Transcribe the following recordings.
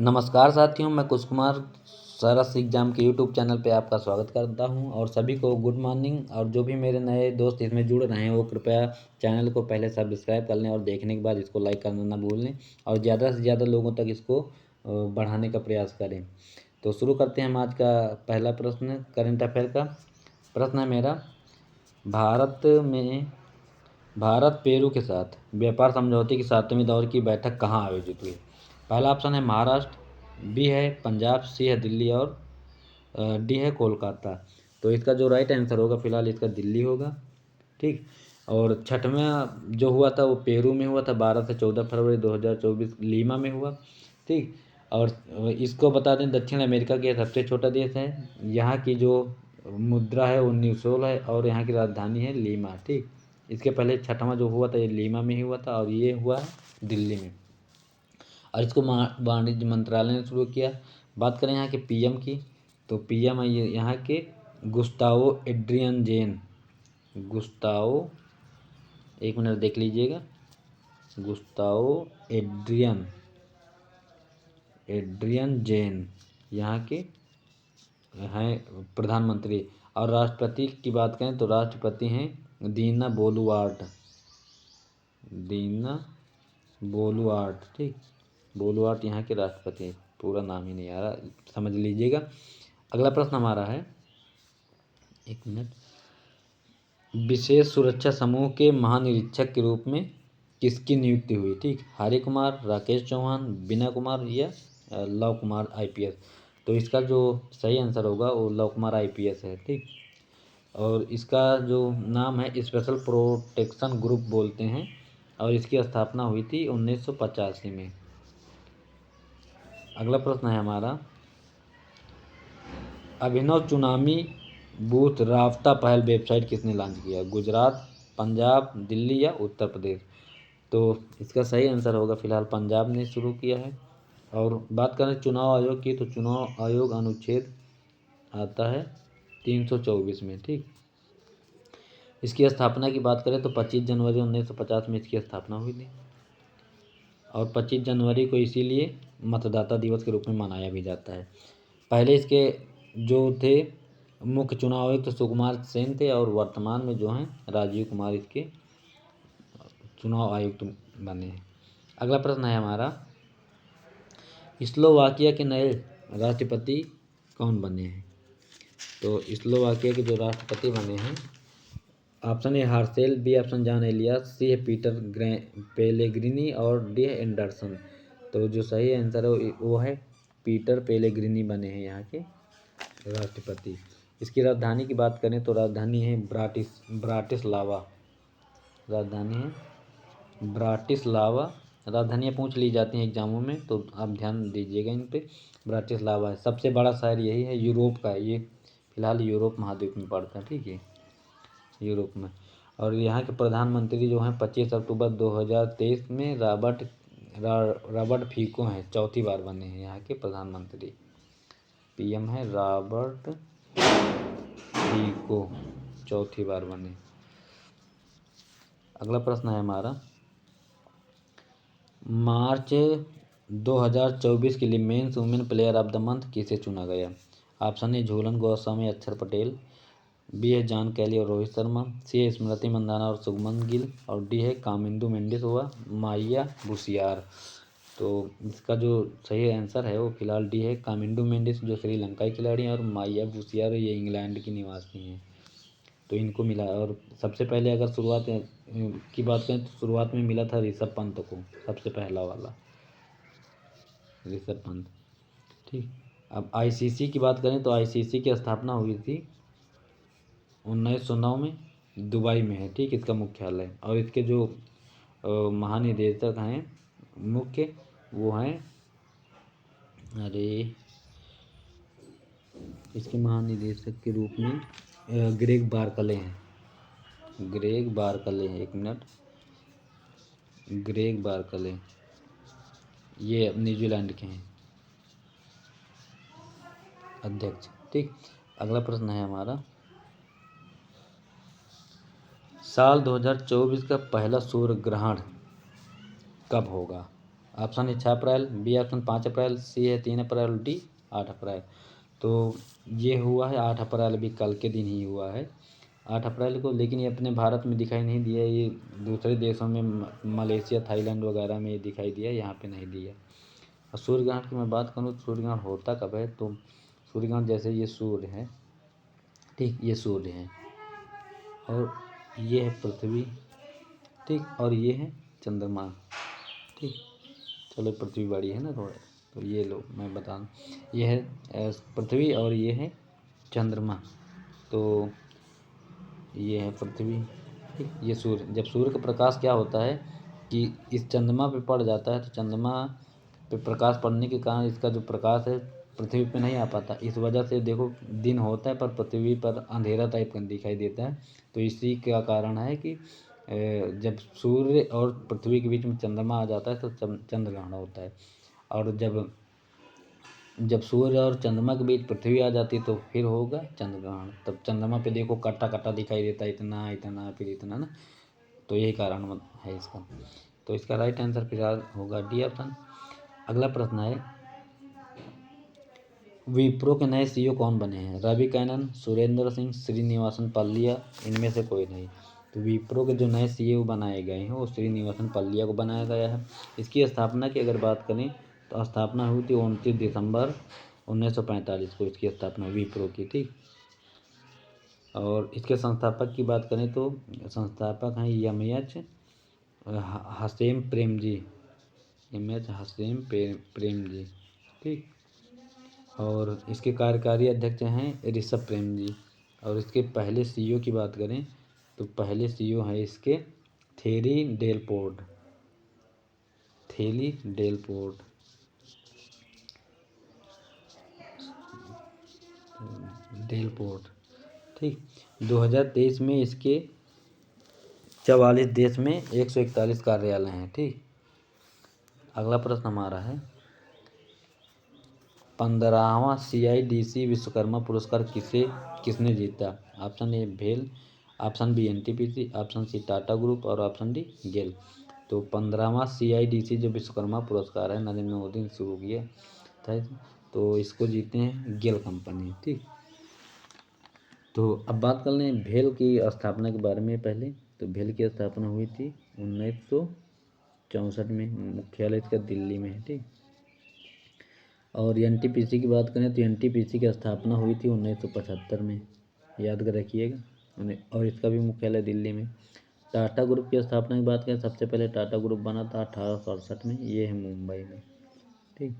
नमस्कार साथियों, मैं कुश कुमार सरस एग्जाम के यूट्यूब चैनल पे आपका स्वागत करता हूं और सभी को गुड मॉर्निंग। और जो भी मेरे नए दोस्त इसमें जुड़ रहे हैं वो कृपया चैनल को पहले सब्सक्राइब कर लें और देखने के बाद इसको लाइक करना ना भूलें और ज़्यादा से ज़्यादा लोगों तक इसको बढ़ाने का प्रयास करें। तो शुरू करते हैं हम आज का पहला प्रश्न। करंट अफेयर का प्रश्न है मेरा, भारत पेरू के साथ व्यापार समझौते की 7वीं दौर की बैठक कहाँ आयोजित हुई? पहला ऑप्शन है महाराष्ट्र, बी है पंजाब, सी है दिल्ली और डी है कोलकाता। तो इसका जो राइट आंसर होगा फिलहाल इसका दिल्ली होगा। ठीक। और छठवां जो हुआ था वो पेरू में हुआ था, 12 से 14 फरवरी 2024 लीमा में हुआ। ठीक। और इसको बता दें दक्षिण अमेरिका का सबसे छोटा देश है। यहाँ की जो मुद्रा है वो न्यूसोल है और यहाँ की राजधानी है लीमा। ठीक। इसके पहले छठवां जो हुआ था ये लीमा में ही हुआ था और ये हुआ है दिल्ली में। और इसको वाणिज्य मंत्रालय ने शुरू किया। बात करें यहाँ के पीएम की, तो पीएम है यहाँ के गुस्तावो एड्रियन जेन। गुस्तावो, एक मिनट देख लीजिएगा, गुस्तावो एड्रियन जेन यहाँ के हैं प्रधानमंत्री। और राष्ट्रपति की बात करें तो राष्ट्रपति हैं दीना बोलुआर्ट। ठीक। बोलुआर्ट यहाँ के राष्ट्रपति हैं, पूरा नाम ही नहीं आ रहा, समझ लीजिएगा। अगला प्रश्न हमारा है, एक मिनट, विशेष सुरक्षा समूह के महानिरीक्षक के रूप में किसकी नियुक्ति हुई? ठीक। हरि कुमार, राकेश चौहान, बीना कुमार या लव कुमार आईपीएस। तो इसका जो सही आंसर होगा वो लव कुमार आईपीएस है। ठीक। और इसका जो नाम है स्पेशल प्रोटेक्शन ग्रुप बोलते हैं और इसकी स्थापना हुई थी 1985 में। अगला प्रश्न है हमारा, अभिनव चुनामी बूथ राब्ता पहल वेबसाइट किसने लॉन्च किया? गुजरात, पंजाब, दिल्ली या उत्तर प्रदेश। तो इसका सही आंसर होगा फिलहाल पंजाब ने शुरू किया है। और बात करें चुनाव आयोग की, तो चुनाव आयोग अनुच्छेद आता है 324 में। ठीक। इसकी स्थापना की बात करें तो 25 जनवरी 1950 में इसकी स्थापना हुई थी और 25 जनवरी को इसीलिए मतदाता दिवस के रूप में मनाया भी जाता है। पहले इसके जो थे मुख्य चुनाव आयुक्त तो सुकुमार सेन थे और वर्तमान में जो हैं राजीव कुमार इसके चुनाव आयुक्त बने हैं। अगला प्रश्न है हमारा, स्लोवाकिया के नए राष्ट्रपति कौन बने हैं? तो स्लोवाकिया के जो राष्ट्रपति बने हैं, option A Harsel, B option John Elias, C है पीटर पेलेग्रिनी और डी है एंडरसन। तो जो सही आंसर है वो है पीटर पेलेग्रिनी बने हैं यहाँ के राष्ट्रपति। इसकी राजधानी की बात करें तो राजधानी है ब्राटिस्लावा। राजधानियाँ पूछ ली जाती हैं एग्जामों में, तो आप ध्यान दीजिएगा इन पे। ब्राटिस्लावा है, सबसे बड़ा शहर यही है, यूरोप का है ये, फिलहाल यूरोप महाद्वीप में पड़ता है। ठीक है, यूरोप में। और यहाँ के प्रधानमंत्री जो हैं 25 अक्टूबर 2023 में रॉबर्ट फीको हैं, चौथी बार बने हैं यहाँ के प्रधानमंत्री। पीएम है रॉबर्ट फीको, चौथी बार बने। अगला प्रश्न है हमारा, मार्च 2024 के लिए men's women player of the month किसे चुना गया? Option A Jhulan Goswami, Akshar Patel, B है जॉन कैली और रोहित शर्मा, सी है स्मृति मंदाना और शुभमन गिल और डी है कामिंदु मेंडिस हुआ माइया भूसियार। तो इसका जो सही आंसर है वो फिलहाल डी है कामिंदु मेंडिस, जो श्रीलंकाई खिलाड़ी हैं, और माइया भूसियार ये इंग्लैंड की निवासी हैं। तो इनको मिला। और सबसे पहले अगर शुरुआत की बात करें तो शुरुआत में मिला था ऋषभ पंत को, सबसे पहला वाला ऋषभ पंत। ठीक। अब आईसीसी की बात करें तो आईसीसी की स्थापना हुई थी 1909 में, दुबई में है। ठीक। इसका मुख्यालय और इसके जो महानिदेशक हैं मुख्य वो हैं, इसके महानिदेशक के रूप में ग्रेग बार्कले हैं। एक मिनट, ग्रेग बार्कले ये न्यूजीलैंड के हैं अध्यक्ष। ठीक। अगला प्रश्न है हमारा, साल 2024 का पहला सूर्य ग्रहण कब होगा? ऑप्शन है 6 अप्रैल, बी ऑप्शन 5 अप्रैल, सी है 3 अप्रैल, डी 8 अप्रैल। तो ये हुआ है 8 अप्रैल, अभी कल के दिन ही हुआ है 8 अप्रैल को। लेकिन ये अपने भारत में दिखाई नहीं दिया, ये दूसरे देशों में मलेशिया, थाईलैंड वगैरह में ये दिखाई दिया, यहाँ पे नहीं दिया। और सूर्य ग्रहण की मैं बात करूँ तो सूर्य ग्रहण होता कब है, तो सूर्य ग्रहण जैसे ये सूर्य है, ठीक, ये सूर्य है और ये है पृथ्वी, ठीक, और ये है चंद्रमा, ठीक। चलो पृथ्वी बड़ी है ना थोड़ा, तो ये लो मैं बता दूँ, ये है पृथ्वी और ये है चंद्रमा। तो ये है पृथ्वी, ठीक, ये सूर्य। जब सूर्य का प्रकाश क्या होता है कि इस चंद्रमा पे पड़ जाता है, तो चंद्रमा पे प्रकाश पड़ने के कारण इसका जो प्रकाश है पृथ्वी पे नहीं आ पाता। इस वजह से देखो दिन होता है पर पृथ्वी पर अंधेरा टाइप का दिखाई देता है। तो इसी का कारण है कि जब सूर्य और पृथ्वी के बीच में चंद्रमा आ जाता है तो चंद्र ग्रहण होता है। और जब सूर्य और चंद्रमा के बीच पृथ्वी आ जाती है तो फिर होगा चंद्र ग्रहण। तब चंद्रमा पे देखो कट्टा कट्टा दिखाई देता है, इतना इतना फिर इतना ना। तो यही कारण है इसका। तो इसका राइट आंसर फिलहाल होगा डी ऑप्शन। अगला प्रश्न है, विप्रो के नए सीईओ कौन बने हैं? रवि कैनन, सुरेंद्र सिंह, श्रीनिवासन पल्लिया, इनमें से कोई नहीं। तो विप्रो के जो नए सीईओ बनाए गए हैं वो श्रीनिवासन पल्लिया को बनाया गया है। इसकी स्थापना की अगर बात करें तो स्थापना हुई थी 29 दिसंबर 1945 को, इसकी स्थापना विप्रो की, ठीक। और इसके संस्थापक की बात करें तो संस्थापक हैं M H. Hasem Premji, M H. Hasem Premji, ठीक। और इसके कार्यकारी अध्यक्ष हैं ऋषभ प्रेम जी। और इसके पहले सीईओ की बात करें तो पहले सीईओ हैं इसके थेरी डेलपोर्ट, थेली डेलपोर्ट, डेलपोर्ट, ठीक। 2023 में इसके 44 देश में 141 कार्यालय हैं, ठीक। अगला प्रश्न हमारा है, 15वां CIDC विश्वकर्मा पुरस्कार किसने जीता? ऑप्शन ए भेल, option B NTPC, option C Tata group और ऑप्शन डी गेल। तो 15वां CIDC जो विश्वकर्मा पुरस्कार है नरेंद्र मोदी ने शुरू किया था, तो इसको जीते हैं गेल कंपनी, ठीक। तो अब बात कर लें भेल की स्थापना के बारे में पहले। तो भेल की स्थापना हुई थी 1964 में, मुख्यालय इसका दिल्ली में है, ठीक। और NTPC की बात करें तो NTPC की स्थापना हुई थी 1975 में, याद कर रखिएगा। और इसका भी मुख्यालय दिल्ली में। टाटा ग्रुप की स्थापना की बात करें, सबसे पहले टाटा ग्रुप बना था 1868 में, ये है मुंबई में, ठीक।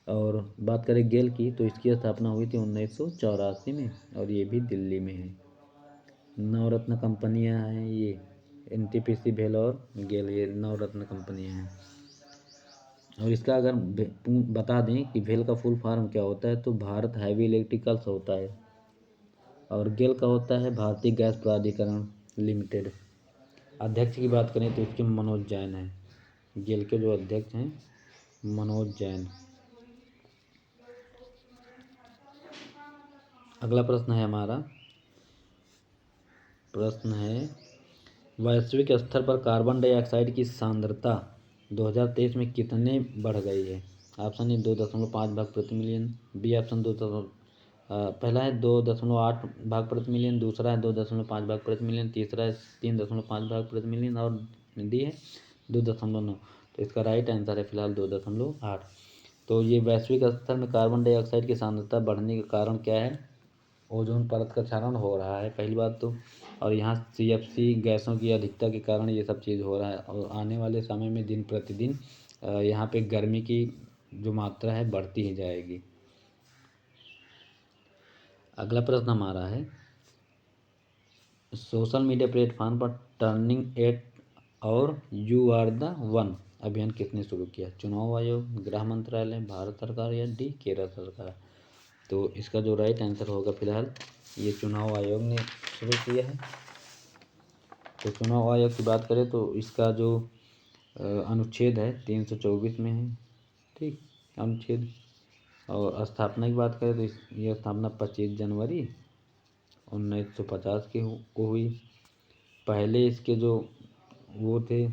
और बात करें गेल की तो इसकी स्थापना हुई थी 1984 में और ये भी दिल्ली में है। नवरत्न कंपनियां हैं ये, NTPC, भेल और गेल, ये नवरत्न कंपनियां हैं। और इसका अगर बता दें कि भेल का फुल फॉर्म क्या होता है तो भारत हैवी इलेक्ट्रिकल्स होता है। और गेल का होता है भारतीय गैस प्राधिकरण लिमिटेड। अध्यक्ष की बात करें तो इसके मनोज जैन है, गेल के जो अध्यक्ष हैं मनोज जैन। अगला प्रश्न है हमारा, प्रश्न है, वैश्विक स्तर पर कार्बन डाइऑक्साइड की सांद्रता 2023 में कितने बढ़ गई है? ऑप्शन ए 2.5 भाग प्रति मिलियन, बी ऑप्शन पहला है 2.8 भाग प्रति मिलियन, दूसरा है 2.5 भाग प्रति मिलियन, तीसरा है 3.5 भाग प्रति मिलियन और डी है 2.9। तो इसका राइट आंसर है फिलहाल 2.8। तो ये वैश्विक स्तर में कार्बन डाइऑक्साइड की सांद्रता बढ़ने का कारण क्या है? ओजोन परत का क्षरण हो रहा है पहली बात तो, और यहाँ CFC गैसों की अधिकता के कारण ये सब चीज़ हो रहा है। और आने वाले समय में दिन प्रतिदिन यहाँ पे गर्मी की जो मात्रा है बढ़ती ही जाएगी। अगला प्रश्न हमारा है, सोशल मीडिया प्लेटफॉर्म पर टर्निंग एट और यू आर द वन अभियान किसने शुरू किया? चुनाव आयोग, गृह मंत्रालय, भारत सरकार या डी केरल सरकार। तो इसका जो राइट आंसर होगा फिलहाल ये चुनाव आयोग ने शुरू किया है। तो चुनाव आयोग की बात करें तो इसका जो अनुच्छेद है 324 में है, ठीक, अनुच्छेद। और स्थापना की बात करें तो ये स्थापना 25 जनवरी 1950 को हुई। पहले इसके जो वो थे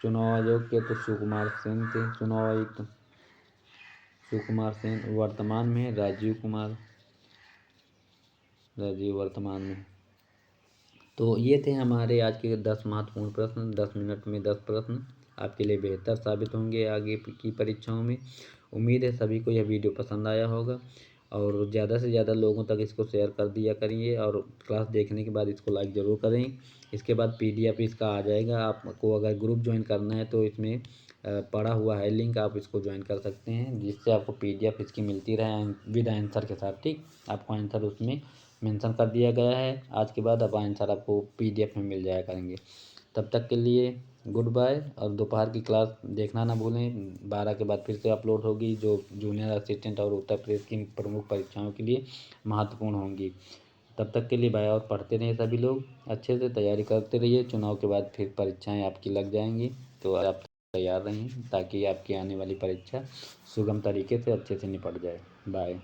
चुनाव आयोग के तो सुकुमार सेन थे चुनाव आयुक्त। सुकुमार सेन वर्तमान में राजीव वर्तमान में। तो ये थे हमारे आज के 10 महत्वपूर्ण प्रश्न। 10 मिनट में 10 प्रश्न आपके लिए बेहतर साबित होंगे आगे की परीक्षाओं में। उम्मीद है सभी को यह वीडियो पसंद आया होगा और ज़्यादा से ज़्यादा लोगों तक इसको शेयर कर दिया करिए और क्लास देखने के बाद इसको लाइक ज़रूर करें। इसके बाद PDF इसका आ जाएगा। आपको अगर ग्रुप ज्वाइन करना है तो इसमें पड़ा हुआ है लिंक, आप इसको ज्वाइन कर सकते हैं, जिससे आपको PDF इसकी मिलती रहे विद आंसर के साथ। ठीक, आपको आंसर उसमें मेंशन कर दिया गया है। आज के बाद अब आंसर आपको PDF में मिल जाया करेंगे। तब तक के लिए गुड बाय। और दोपहर की क्लास देखना ना भूलें, 12 के बाद फिर से अपलोड होगी, जो जूनियर असिस्टेंट और उत्तर प्रदेश की प्रमुख परीक्षाओं के लिए महत्वपूर्ण होंगी। तब तक के लिए बाय। और पढ़ते रहिए सभी लोग, अच्छे से तैयारी करते रहिए। चुनाव के बाद फिर परीक्षाएं आपकी लग जाएंगी, तो आप तैयार रहें ताकि आपकी आने वाली परीक्षा सुगम तरीके से अच्छे से निपट जाए। बाय।